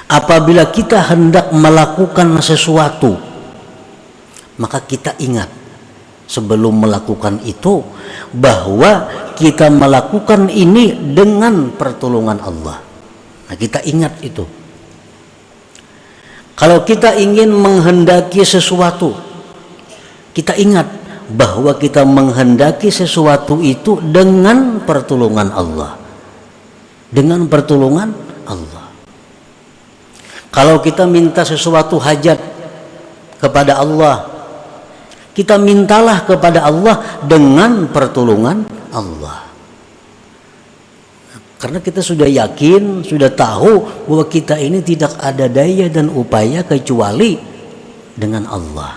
Apabila kita hendak melakukan sesuatu, maka kita ingat sebelum melakukan itu bahwa kita melakukan ini dengan pertolongan Allah. Nah, kita ingat itu. Kalau kita ingin menghendaki sesuatu, kita ingat bahwa kita menghendaki sesuatu itu dengan pertolongan Allah. Dengan pertolongan Allah. Kalau kita minta sesuatu hajat kepada Allah, kita mintalah kepada Allah dengan pertolongan Allah. Karena kita sudah yakin, sudah tahu bahwa kita ini tidak ada daya dan upaya kecuali dengan Allah.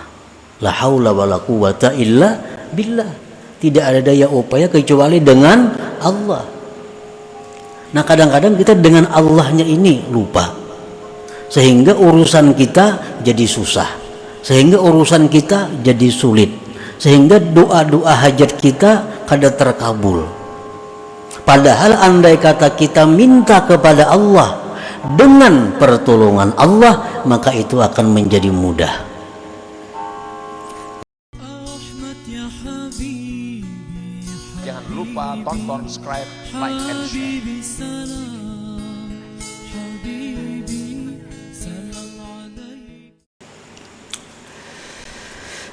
La haula wala quwata illa billah. Tidak ada daya upaya kecuali dengan Allah. Nah, kadang-kadang kita dengan Allahnya ini lupa. Sehingga urusan kita jadi susah, sehingga urusan kita jadi sulit, sehingga doa-doa hajat kita kada terkabul. Padahal andai kata kita minta kepada Allah dengan pertolongan Allah, maka itu akan menjadi mudah. Jangan lupa tonton, subscribe, like, and share.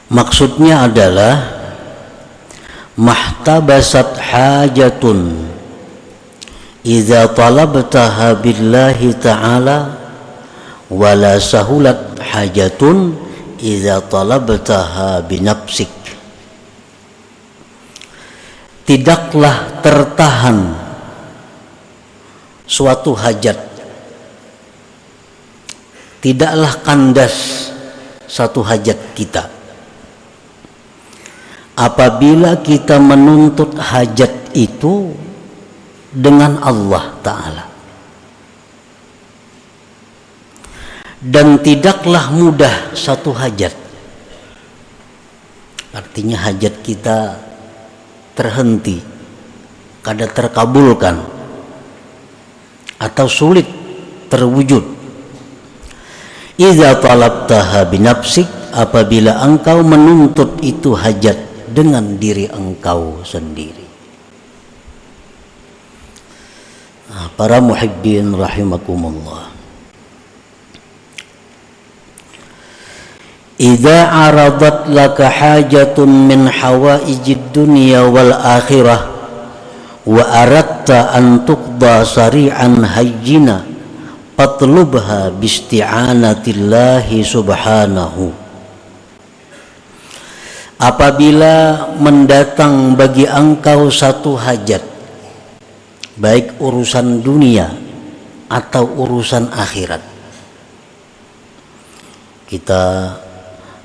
Maksudnya adalah mahtabasat hajatun idza talabtaha billahi ta'ala wala sahulat hajatun idza talabtaha binafsik. Tidaklah tertahan suatu hajat, tidaklah kandas satu hajat kita apabila kita menuntut hajat itu dengan Allah Ta'ala. Dan tidaklah mudah satu hajat. Artinya hajat kita terhenti, kada terkabulkan, atau sulit terwujud. Idza talabtaha binafsik, apabila engkau menuntut itu hajat dengan diri engkau sendiri. Nah, para muhibbin rahimakumullah, idza aradat laka hajatun min hawaijid dunya wal akhirah wa aradta an tuqda sari'an hayyina fatlubha bisti'anatillahi subhanahu. Apabila mendatang bagi engkau satu hajat, baik urusan dunia atau urusan akhirat, kita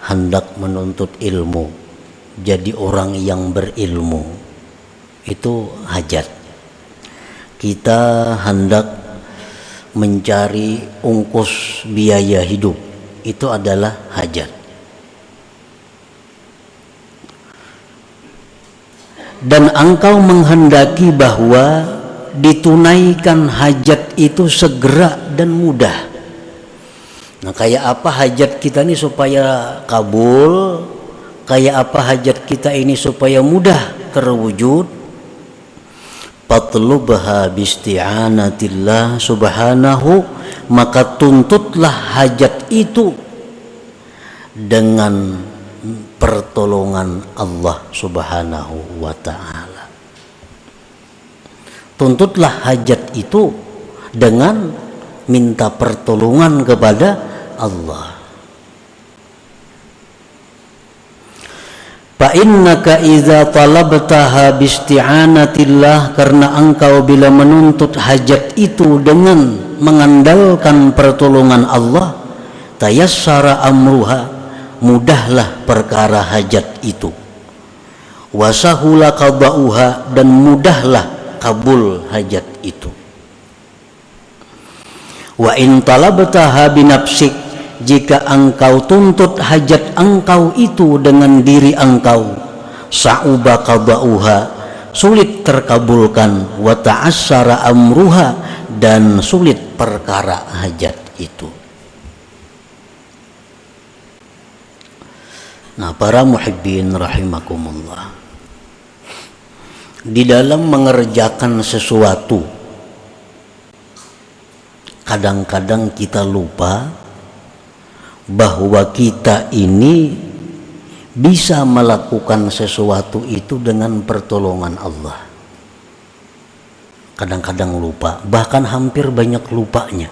hendak menuntut ilmu, jadi orang yang berilmu, itu hajat. Kita hendak mencari ongkos biaya hidup, itu adalah hajat. Dan engkau menghendaki bahwa ditunaikan hajat itu segera dan mudah. Nah, kayak apa hajat kita ini supaya kabul? Kayak apa hajat kita ini supaya mudah terwujud? Fatlubha bisti'anatillah subhanahu, maka tuntutlah hajat itu dengan pertolongan Allah subhanahu wa ta'ala. Tuntutlah hajat itu dengan minta pertolongan kepada Allah. Fa innaka idza talabtaha bisti'anatillah, karena engkau bila menuntut hajat itu dengan mengandalkan pertolongan Allah, tayassara amruha, mudahlah perkara hajat itu, wasahula qada'uha, dan mudahlah kabul hajat itu. Wa in talabtaha binafsik, jika engkau tuntut hajat engkau itu dengan diri engkau, sa'uba qada'uha, sulit terkabulkan, wa ta'assara amruha, dan sulit perkara hajat itu. Nah, para muhibbin rahimakumullah, di dalam mengerjakan sesuatu kadang-kadang kita lupa bahwa kita ini bisa melakukan sesuatu itu dengan pertolongan Allah. Kadang-kadang lupa, bahkan hampir banyak lupanya,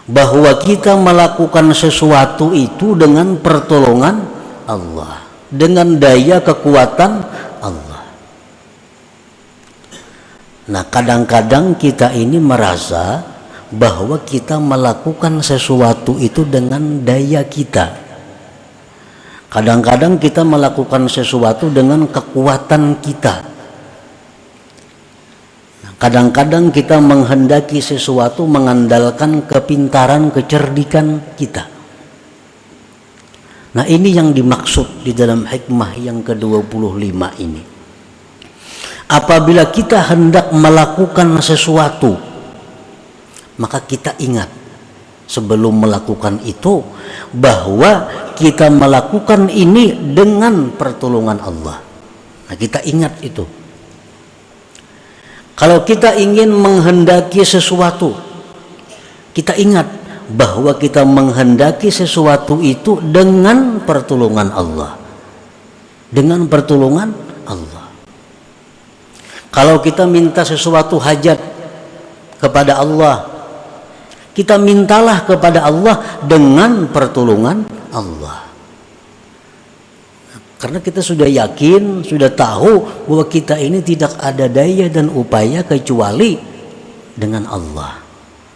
bahwa kita melakukan sesuatu itu dengan pertolongan Allah, dengan daya kekuatan Allah. Nah, kadang-kadang kita ini merasa bahwa kita melakukan sesuatu itu dengan daya kita. Kadang-kadang kita melakukan sesuatu dengan kekuatan kita. Kadang-kadang kita menghendaki sesuatu mengandalkan kepintaran, kecerdikan kita. Nah, ini yang dimaksud di dalam hikmah yang ke-25 ini. Apabila kita hendak melakukan sesuatu, maka kita ingat sebelum melakukan itu bahwa kita melakukan ini dengan pertolongan Allah. Nah, kita ingat itu. Kalau kita ingin menghendaki sesuatu, kita ingat bahwa kita menghendaki sesuatu itu dengan pertolongan Allah. Dengan pertolongan Allah. Kalau kita minta sesuatu hajat kepada Allah, kita mintalah kepada Allah dengan pertolongan Allah. Karena kita sudah yakin, sudah tahu bahwa kita ini tidak ada daya dan upaya kecuali dengan Allah.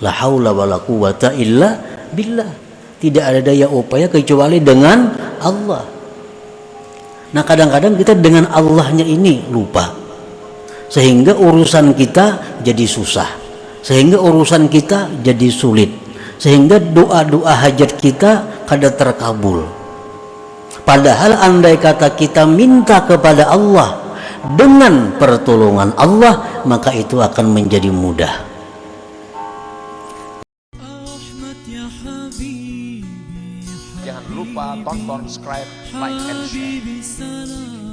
La haula wala quwata illa billah. Tidak ada daya upaya kecuali dengan Allah. Nah, kadang-kadang kita dengan Allahnya ini lupa. Sehingga urusan kita jadi susah. Sehingga urusan kita jadi sulit. Sehingga doa-doa hajat kita kada terkabul. Padahal andai kata kita minta kepada Allah dengan pertolongan Allah, maka itu akan menjadi mudah. Jangan lupa tonton, subscribe, like, and share.